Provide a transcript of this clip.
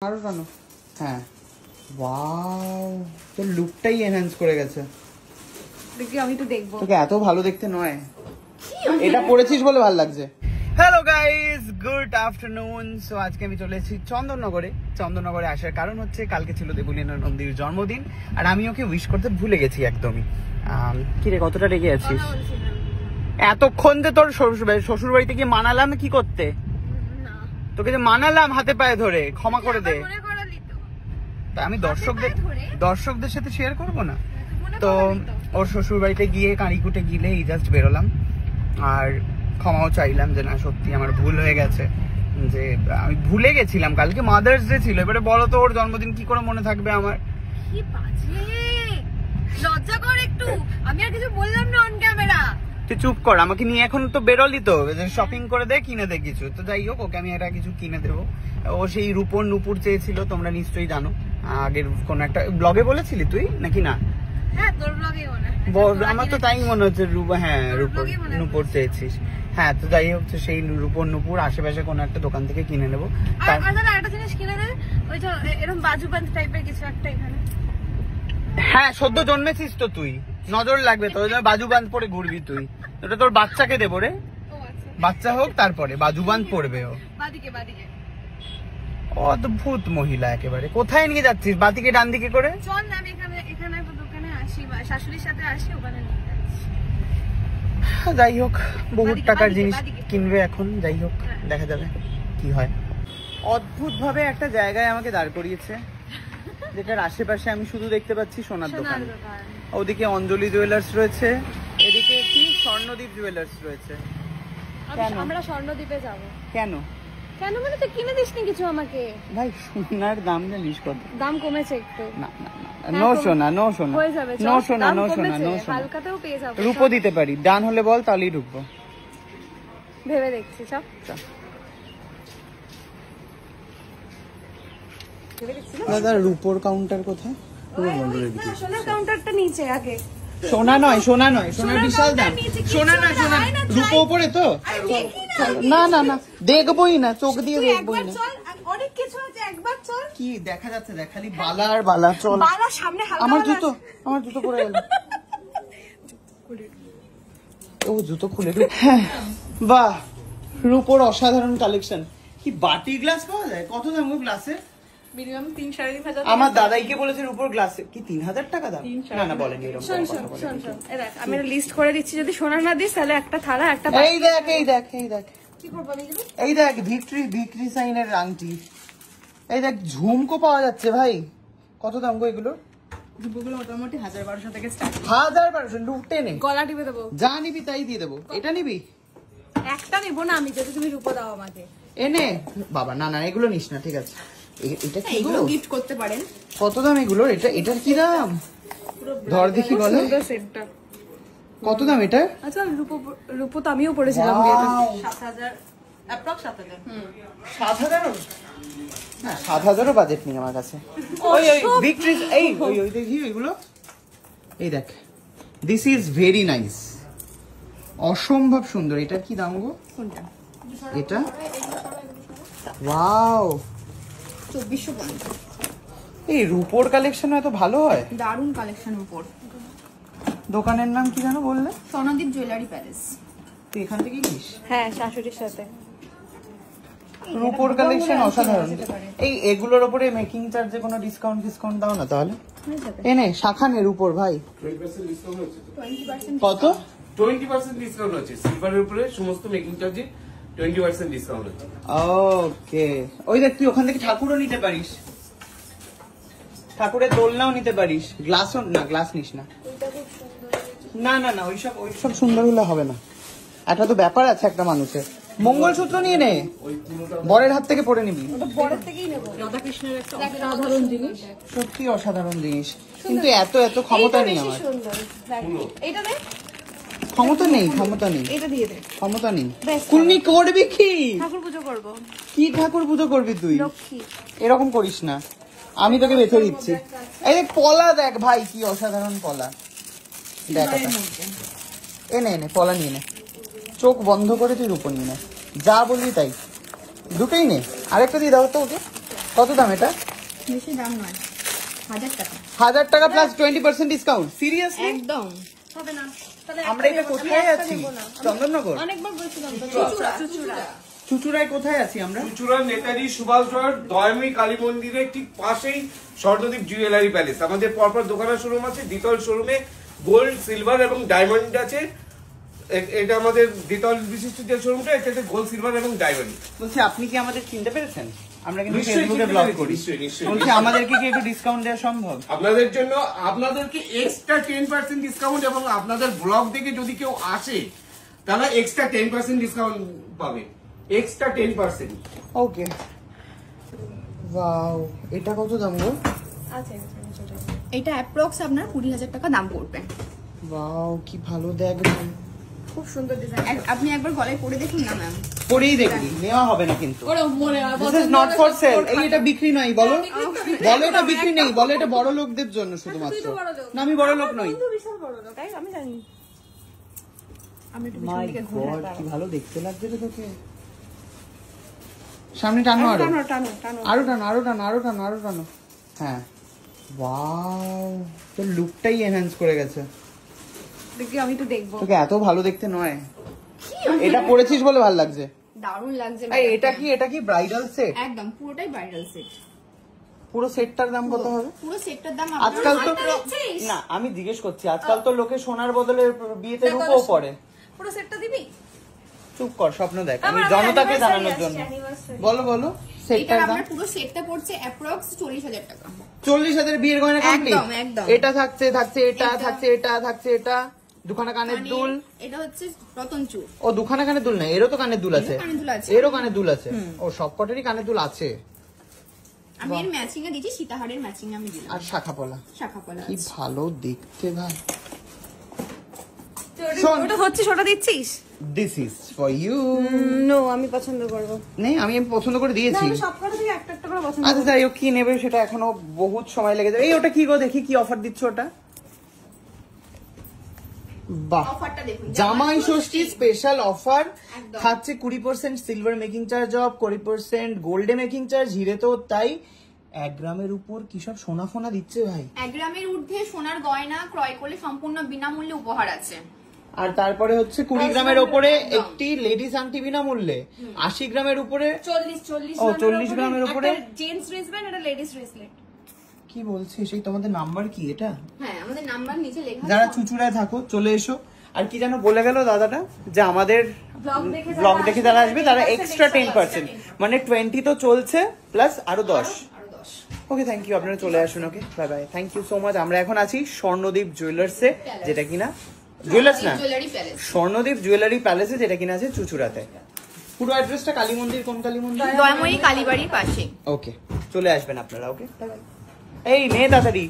আরো টানো। হ্যাঁ, ওয়াও, তোর লুকটাই এনহ্যান্স করে গেছে। দেখি আমি তো দেখবো। তোকে এত ভালো দেখতে নয়, এটা পরেছিস বলে ভালো লাগছে। Hello guys, good afternoon. So আজকে আমি চলে এসেছি চন্দননগরে আসার কারণ হচ্ছে কালকে ছিল দেবলীনা নন্দীর জন্মদিন, আর আমি ওকে উইশ করতে ভুলে গেছি একদমই। কিরে, কতটা রেগে আছিস? এতক্ষণ যে তোর শ্বশুর বাড়িতে গিয়ে মানালাম কি করতে? তোকে যে মানালাম হাতে পায়ে ধরে, ক্ষমা করে দে। তা আমি দর্শকদের সাথে শেয়ার করবো না তো? ওর শ্বশুর বাড়িতে গিয়ে কাঁড়িকুটে গিলে এই জাস্ট বেরোলাম, আর ক্ষমাও চাইলাম যে না সত্যি আমার ভুল হয়ে গেছে, যে আমি ভুলে গেছিলাম কালকে মাদার্স ডে ছিল। এবারে বলো তো ওর জন্মদিন কি করে মনে থাকবে আমার? কি বাজে, লজ্জা কর একটু। আমি আর কিছু বললাম না অন ক্যামেরা। তুই চুপ কর, আমাকে নিয়ে এখন তো বেরোলি তো, শপিং করে দে, কিনে দে কিছু। তো যাই হোক, ওকে আমি এটা কিছু কিনে দেবো। ও সেই রূপর নুপুর চেয়েছিল, তোমরা নিশ্চয়ই জানো, আগের কোন একটা ব্লগে বলেছিলি তুই নাকি না? হ্যাঁ, তোর ব্লগে মনে হয়। আমার তো তাই মনে হচ্ছে। হ্যাঁ, রূপর নুপুর চেয়েছিস। হ্যাঁ, তো যাই হোক, সেই রূপর নুপুর আশেপাশে কোন একটা দোকান থেকে কিনে নেবো। আর একটা জিনিস কিনে দে, ওই যে এরকম বাজুবান্ধ টাইপের কিছু একটা এখানে। হ্যাঁ, সদ্য জন্মেছিস তো তুই, নজর লাগবে তোর, বাজুবান্ধ পরে ঘুরবি তুই। ওটা তোর বাচ্চাকে দেবো রে, বাচ্চা হোক তারপরে বাজুবান্ধ পড়বে ও। বাদিকে অদ্ভুত মহিলা একেবারে। কোথায় নিয়ে যাচ্ছিস? বাদিকে ডান দিকে করে চল না, আমি এখানে দোকানে আসি, শাশুড়ির সাথে আসি, ওখানে নিয়ে যাচ্ছি। যাই হোক, বহুত টাকার জিনিস কিনবে এখন। যাই হোক, দেখা যাবে কি হয়। অদ্ভুত ভাবে একটা জায়গায় আমাকে দাঁড় করিয়েছে, যেটার আশেপাশে আমি শুধু দেখতে পাচ্ছি সোনার দোকান। ওদিকে অঞ্জলি জুয়েলার্স রয়েছে, এদিকে কি স্বর্ণদ্বীপ জুয়েলার্স রয়েছে। আমরা স্বর্ণদ্বীপে যাব। কেন মানে তুই কিনে দিসনি কিছু আমাকে? ভাই, সোনার দাম জানিস কত? দাম কমেছে একটু। না না না, নো সোনা, নো সোনা, হয়ে যাবে, নো সোনা, নো সোনা, নো সোনা। হালকাতেও পেয়ে যাবো। রূপো দিতে পারি, ডান হলে বল, তাহলেই ঢুকবো। ভেবে দেখছি, চল। দাদা, রূপোর কাউন্টার কোথায়? সোনার কাউন্টারটা নিচে আগে। সোনা নয়, সোনার বিশাল দাম। সোনা নয়, রূপো উপরে তো। না না না, দেখবোই না, চোখ দিয়ে দেখবোই না। অনেক কিছু আছে, একবার চল। কি দেখা যাচ্ছে দেখ, খালি বালা আর বালা। চল, বালা সামনে হালকা। আমার জুতো পড়ে গেল। ও জুতো খুলে দিল। হ্যাঁ, বাহ, রূপোর অসাধারণ কালেকশন। কি বাটি গ্লাস পাওয়া যায়? কত দাম গো গ্লাসের? মিনিমাম 3-3.5 আমার দাদাইকে বলেছে রূপোর গ্লাসে কি 3000 টাকা দাম? না না, বলেনি এরকম। শোন, আমি লিস্ট করে দিচ্ছি, যদি সোনা না দিস তাহলে একটা থালা, একটা। এই দেখ কি করব এগুলো? এই দেখ, ভিক্টরি সাইনের আংটি। এই দেখ, ঝুমকো পাওয়া যাচ্ছে ভাই। কত দাম গো এগুলো? ঝুমকোগুলো মোটামুটি 1000-1200 থেকে স্টার্ট। 1000-1200 লুটে নে। গলা টিপে দেবো। যা নিবি তাই দিয়ে দেবো। এটা নিবি? একটা নিব না আমি, যদি তুমি রূপো দাও আমাকে। এনে বাবা, না না, এগুলো নিস না, ঠিক আছে। এটা কি এগুলো গিফট করতে পারেন। কত দাম এগুলো? এটার কি দাম? ধর দেখি, বলো সেটটা কত দাম এটা? আচ্ছা, রূপো তো আমিও পড়েছিলাম বিয়েতে। 7000 অ্যাপ্রক্স 7000। 7000? না, 7000ও বাজেট নেই আমার কাছে। ওই ভিক্টরি, ওই দেখি এগুলো। এই দেখ, দিস ইজ ভেরি নাইস, অসম্ভব সুন্দর। এটার কি দাম গো? কোনটা? এটা ওয়াও, 2450। এই রূপোর কালেকশন এত ভালো হয়? দারুণ কালেকশন রূপোর। দোকানের নাম কি জানো বললে? Swarnadwip jewellery palace. তুই এখান থেকে কিনিস? হ্যাঁ, শাশুড়ির সাথে। রূপোর কালেকশন অসাধারণ। এগুলোর উপরে মেকিং চার্জে কোনো ডিসকাউন্ট দাও না তাহলে? এনে শাখা নে রূপোর ভাই। 20% ডিসকাউন্ট হচ্ছে তো। 20% কত? 20% ডিসকাউন্ট হচ্ছে সিলভারের উপরে, সমস্ত মেকিং চার্জে 20% ডিসকাউন্ট হচ্ছে। ওকে, ওই দেখ, তুই ওখান থেকে ঠাকুরও নিতে পারিস, ঠাকুরের দোলনাও নিতে পারিস। গ্লাসও না, গ্লাস নিস না। না না না, ওইসব সুন্দর হলে হবে না। একটা তো ব্যাপার আছে একটা মানুষের। মঙ্গলসূত্র নিয়ে নে, বরের হাত থেকে পরে নিবি। বড় থেকেই নেব। রাধা কৃষ্ণের একটা অসাধারণ জিনিস, সত্যি অসাধারণ জিনিস, কিন্তু এত ক্ষমতা নেই আমার। এইটা দে। ক্ষমতা নেই। এটা দিয়ে দে। ক্ষমতা নেই। কুলনি করবি কি? ঠাকুর পুজো করব। কি ঠাকুর পুজো করবি তুই? লক্ষ্মী। এরকম করিস না, আমি তোকে বেঁচে দিচ্ছি। এই দেখ পলা, দেখ ভাই কি অসাধারণ পলা। দেখ এনে পলা নিয়ে নে, চোখ বন্ধ করে তুই রূপো নিয়ে নে, যা বলবি তাই। দুটোই নে, আরেকটা দিয়ে দাও তো ওকে। কত দাম এটা? বেশি দাম নয়, 1000 টাকা। 1000 টাকা প্লাস 20% ডিসকাউন্ট? সিরিয়াসলি? একদম হবে না। তাহলে আমরা এটা কোথায় আছি? চন্দননগর? অনেকবার বলছিলাম তো, চুচুড়া। চুচুড়ায় কোথায় আছি আমরা? চুচুড়ার নেতাজি সুভাষ রোড দয়াময়ী কালী মন্দিরের ঠিক পাশেই স্বর্ণদ্বীপ জুয়েলারি প্যালেস। আমাদের পরপর দোকানের শোরুম আছে। দ্বিতল শোরুমে গোল্ড, সিলভার এবং ডায়মন্ড আছে। এটা আমাদের দ্বিতল বিশিষ্ট যে শোরুমটা, এটাতে গোল্ড, সিলভার এবং ডায়মন্ড। বলছি আপনি কি আমাদের চিনতে পেরেছেন? আমরা কিন্তু নিশ্চয়ই ফেসবুকে চিনতে ব্লগ পেরেছি, করি। নিশ্চয়ই। বলছি আমাদেরকে কি একটু ডিসকাউন্ট দেওয়া সম্ভব? আপনাদের জন্য আপনাদেরকে এক্সট্রা 10% ডিসকাউন্ট, এবং আপনাদের ব্লগ দেখে যদি কেউ আসে তাহলে এক্সট্রা 10% ডিসকাউন্ট পাবে। এক্সট্রা 10%। ওকে। ওয়াও, এটা কত দাম গো? এটা অ্যাপ্রক্স আপনার 20,000 টাকা দাম পড়বে। ওয়াও, কি ভালো দেখবেন। খুব সুন্দর ডিজাইন, আপনি একবার গলায় পরে দেখুন না ম্যাম। পরেই দেখবি, নেওয়া হবে না কিন্তু। This is not for sale। এই এটা বিক্রি নয়, বলো বলো এটা বিক্রি নেই, বলো এটা বড় লোকদের জন্য শুধুমাত্র। না আমি বড় লোক নই। আমি জানি। আমি একটু মাই পিছন দিকে ঘুরে গড, কি ভালো দেখতে লাগছে রে তোকে। সামনে টানো, আরো টানো। আরো টানো, আরো টানো, আরো টানো, আরো টানো। হ্যাঁ, ওয়াও, তোর লুকটাই এনহ্যান্স করে গেছে। দেখি আমি তো দেখবো। তোকে এত ভালো দেখতে নয়, এটা পরেছিস বলে ভালো লাগছে। দারুণ লাগছে। এই এটা কি ব্রাইডাল সেট? একদম পুরোটাই ব্রাইডাল সেট। পুরো সেটটার দাম কত হবে? পুরো সেটটার দাম আজকাল তো না, আমি জিজ্ঞেস করছি, আজকাল তো লোকে সোনার বদলে বিয়েতে রূপও পরে। পুরো সেটটা দিবি? চুপ কর, স্বপ্ন দেখ, আমি জনতাকে জানানোর জন্য। বলো বলো, সেটটার দাম? আপনার পুরো সেটটা পড়ছে অ্যাপ্রক্স 40,000 টাকা। 40,000 বিয়ের গয়না কমপ্লিট? একদম, একদম। এটা থাকছে এটা থাকছে এটা দুখানা কানের দুল। এটা হচ্ছে রতন চূড়। ও, দুখানা কানের দুল না, এরও তো কানের দুল আছে। এরও কানের দুল আছে। ও, সবকটারই কানের দুল আছে। আমি এর ম্যাচিং এ দিয়েছি, সীতাহারের ম্যাচিং আমি দিলাম। আর শাখা পলা, শাখা পলা কি ভালো দেখতে ভাই। ওটা হচ্ছে, ওটা দিচ্ছিস? This is for you. No, আমি পছন্দ করব। নেই, আমি পছন্দ করে দিয়েছি। আমি সবকটা থেকে একটা একটা করে পছন্দ আচ্ছা যাই হোক, কি নেবে সেটা এখনো বহুত সময় লেগে যাবে। এই ওটা কি গো, দেখি কি অফার দিচ্ছ ওটা। বাহ, অফারটা দেখুন। জামাই ষষ্ঠী স্পেশাল অফার একদম। থাকছে 20% সিলভার মেকিং চার্জ অফ, 20% গোল্ডে মেকিং চার্জ, হিরে তো তাই। 1 গ্রামের উপর কি সব সোনা ফোনা দিচ্ছে ভাই। 1 গ্রামের ঊর্ধ্বে সোনার গয়না ক্রয় করলে সম্পূর্ণ বিনামূল্যে উপহার আছে। আর তারপরে হচ্ছে 20 গ্রামের উপরে একটি লেডিস আংটি বিনামূল্যে, 80 গ্রামের উপরে 40 গ্রামের উপরে জেন্টস রিসব্যান্ড, এটা লেডিস রিসলেট। কি বলছিস? সেই তোমাদের নাম্বার কি এটা? হ্যাঁ, আমাদের নাম্বার নিচে লেখা আছে। যারা চুচুড়ায় থাকো চলে এসো। আর কি যেন বলে গেল দাদাটা, যে আমাদের ব্লগ দেখে যারা আসবে তারা এক্সট্রা 10%, মানে 20 তো চলছে প্লাস আরো 10। ওকে, থ্যাংক ইউ, আপনারা চলে আসুন। Okay, bye bye, thank you so much. আমরা এখন আছি স্বর্ণদ্বীপ জুয়েলার্সে, যেটা কিনা জুয়েলার্স না, স্বর্ণদ্বীপ জুয়েলারি প্যালেসে, যেটা কিনা আছে চুচুড়াতে। পুরো অ্যাড্রেসটা কালী মন্দির, কোন কালী মন্দির? দয়াময়ী কালীবাড়ির পাশে। ওকে, চলে আসবেন আপনারা। ওকে, এই নে তাড়াতাড়ি।